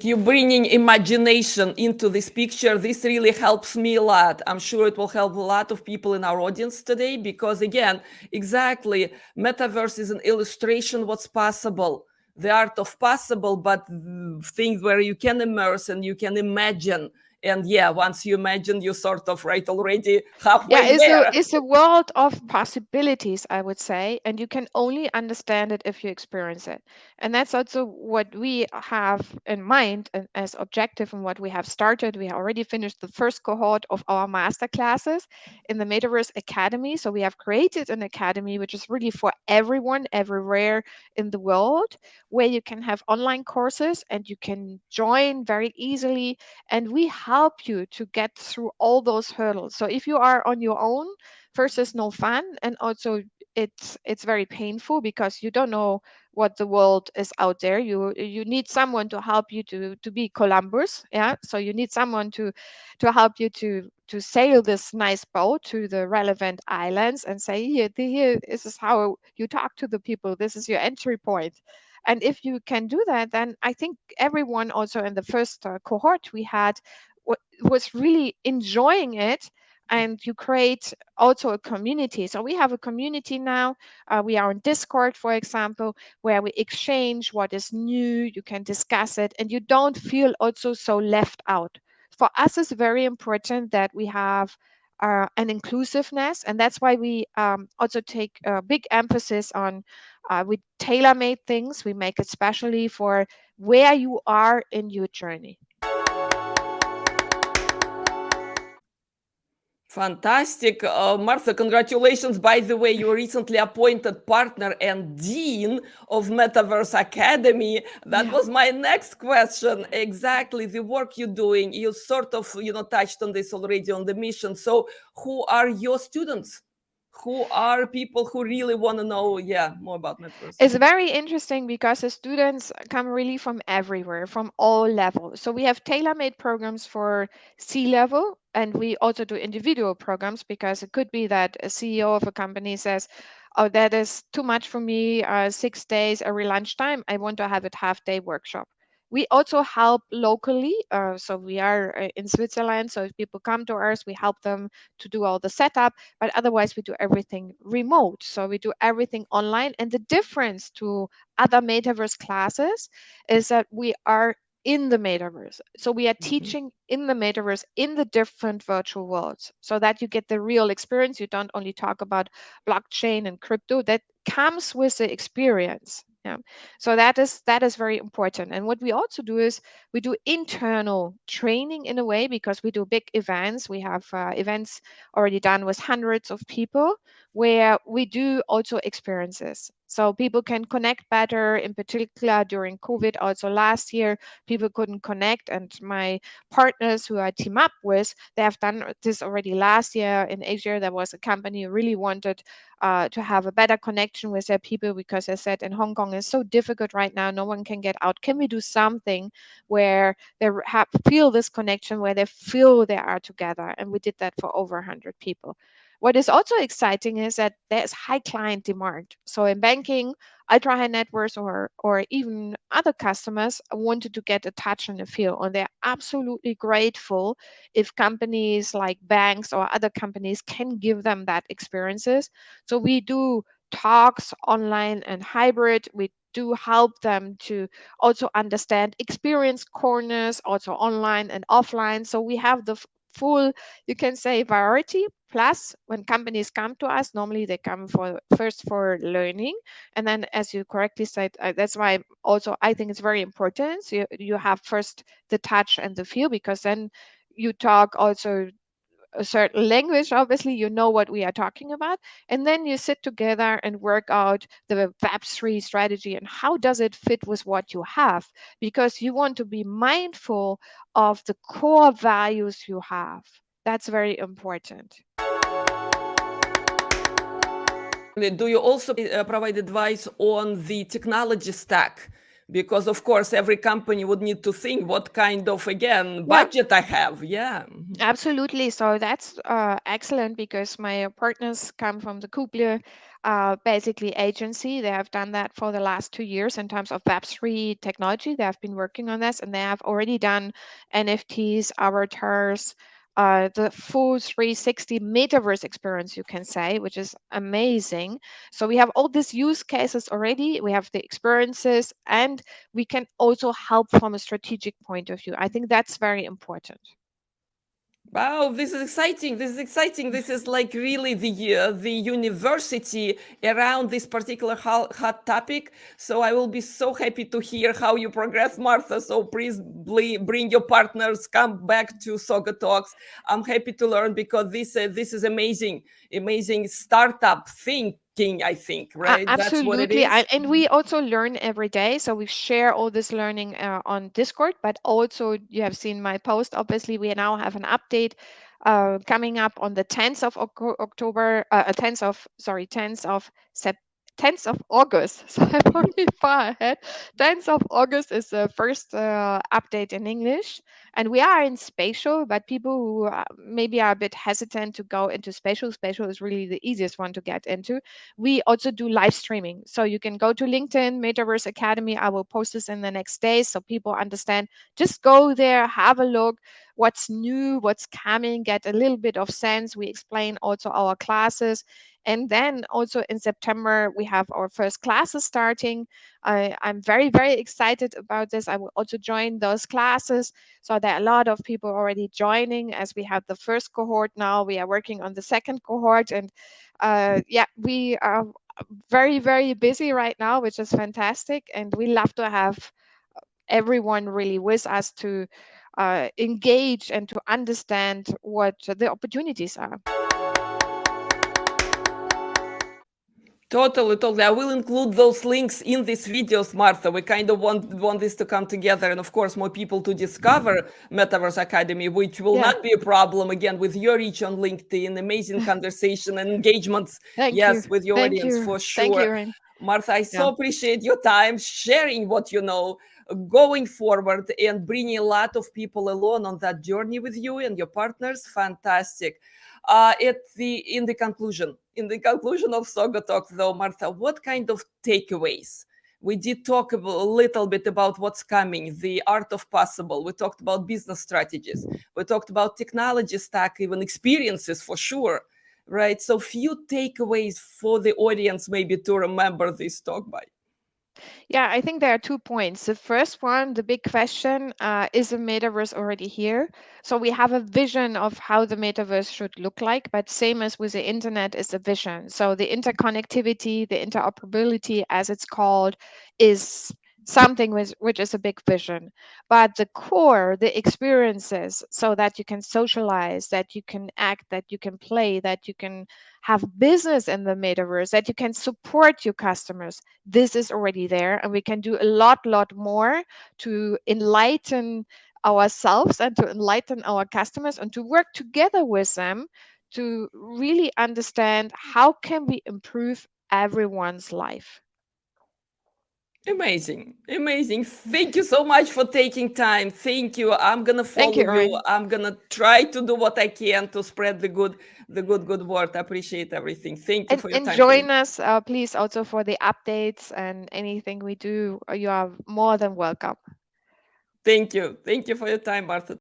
You bringing imagination into this picture. This really helps me a lot. I'm sure it will help a lot of people in our audience today, because again, exactly, metaverse is an illustration what's possible, the art of possible, but things where you can immerse and you can imagine. And yeah, once you imagine, you sort of already Yeah, halfway there. it's a world of possibilities, I would say, and you can only understand it if you experience it. And that's also what we have in mind as objective and what we have started. We already finished the first cohort of our master classes in the Metaverse Academy. So we have created an academy which is really for everyone, everywhere in the world, where you can have online courses and you can join very easily, and we help you to get through all those hurdles. So if you are on your own, first it's no fun, and also it's very painful because you don't know what the world is out there. You need someone to help you to be Columbus, yeah. So you need someone to help you to sail this nice boat to the relevant islands and say, here, this is how you talk to the people. This is your entry point. And if you can do that, then I think everyone also in the first cohort we had was really enjoying it. And you create also a community. So we have a community now. We are on Discord, for example, where we exchange what is new. You can discuss it, and you don't feel also so left out. For us, it's very important that we have an inclusiveness, and that's why we also take a big emphasis on we tailor-made things. We make it specially for where you are in your journey. Fantastic. Martha, congratulations. By the way, you were recently appointed partner and dean of Metaverse Academy. That Yeah. was my next question. Exactly the work you're doing. You sort of, touched on this already on the mission. So who are your students? Who are people who really want to know, more about Metaverse? It's very interesting because the students come really from everywhere, from all levels. So we have tailor-made programs for C-level, and we also do individual programs because it could be that a CEO of a company says, "Oh, that is too much for me. 6 days every lunchtime. I want to have it half-day workshop." We also help locally. So we are in Switzerland. So if people come to us, we help them to do all the setup, but otherwise we do everything remote. So we do everything online. And the difference to other metaverse classes is that we are in the metaverse. So we are teaching in the metaverse in the different virtual worlds so that you get the real experience. You don't only talk about blockchain and crypto. That comes with the experience. Yeah. So that is very important. And what we also do is we do internal training in a way because we do big events. We have events already done with hundreds of people where we do also experiences. So people can connect better, in particular during COVID. Also last year, people couldn't connect. And my partners who I team up with, they have done this already last year in Asia. There was a company who really wanted to have a better connection with their people because they said in Hong Kong it's so difficult right now. No one can get out. Can we do something where they feel this connection, where they feel they are together? And we did that for over 100 people. What is also exciting is that there's high client demand. So in banking, ultra high net worth or even other customers wanted to get a touch and a feel, and they're absolutely grateful if companies like banks or other companies can give them that experiences. So we do talks online and hybrid. We do help them to also understand experience corners, also online and offline. So we have the full, you can say, variety. Plus, when companies come to us, normally they come for first for learning, and then, as you correctly said, that's why also I think it's very important. So you have first the touch and the feel, because then you talk also a certain language, obviously you know what we are talking about, and then you sit together and work out the web3 strategy and how does it fit with what you have, because you want to be mindful of the core values you have. That's very important. Do you also provide advice on the technology stack? because of course every company would need to think what kind of, again, Yeah. budget I have. Yeah. Absolutely. So that's excellent because my partners come from the Kugler basically agency. They have done that for the last 2 years in terms of Web3 technology. They have been working on this and they have already done NFTs, avatars, the full 360 metaverse experience, you can say, which is amazing. So we have all these use cases already. We have the experiences and we can also help from a strategic point of view. I think that's very important. Wow, this is exciting. This is exciting. This is like really the university around this particular hot topic. So I will be so happy to hear how you progress, Martha. So please bring your partners, come back to Soga Talks. I'm happy to learn because this is amazing, amazing startup thinking, I think, right? That's what it Absolutely. is. And we also learn every day. So we share all this learning on Discord, but also you have seen my post. Obviously, we now have an update coming up on the 10th of October, 10th of, sorry, 10th of September. 10th of August. So I'm already far ahead. 10th of August is the first update in English. And we are in spatial, but people who maybe are a bit hesitant to go into spatial, spatial is really the easiest one to get into. We also do live streaming. So you can go to LinkedIn, Metaverse Academy. I will post this in the next days so people understand. Just go there, have a look, what's new, what's coming, get a little bit of sense. We explain also our classes. And then also in September, we have our first classes starting. I'm very, very excited about this. I will also join those classes. So there are a lot of people already joining as we have the first cohort now. We are working on the second cohort. And yeah, we are very, very busy right now, which is fantastic. And we love to have everyone really with us to engage and to understand what the opportunities are. Totally, totally. I will include those links in these videos, Martha. We kind of want this to come together, and of course, more people to discover Metaverse Academy, which will Yeah. not be a problem. Again, with your reach on LinkedIn, amazing conversation and engagements. Thank you. Yes, with your Thank audience you. for Thank you, sure. Irene. Martha, I Yeah. so appreciate your time sharing what you know, going forward and bringing a lot of people along on that journey with you and your partners. Fantastic. In the conclusion of Soga Talks, though, Martha, what kind of takeaways? We did talk a little bit about what's coming, the art of possible. We talked about business strategies. We talked about technology stack, even experiences for sure, right? So few takeaways for the audience maybe to remember this talk by. Yeah, I think there are 2 points. The first one, the big question, is the metaverse already here? So we have a vision of how the metaverse should look like, but same as with the internet is a vision. So the interconnectivity, the interoperability, as it's called, is something which is a big vision. But the core, the experiences, so that you can socialize, that you can act, that you can play, that you can have business in the metaverse, that you can support your customers, this is already there, and we can do a lot more to enlighten ourselves and to enlighten our customers and to work together with them to really understand how can we improve everyone's life. Amazing, amazing. Thank you so much for taking time. Thank you. I'm gonna Thank follow you, you. Erin. I'm gonna try to do what I can to spread the good word. I appreciate everything. Thank you for your And time today. join us, please, also for the updates and anything we do. You are more than welcome. Thank you. Thank you for your time, Martha.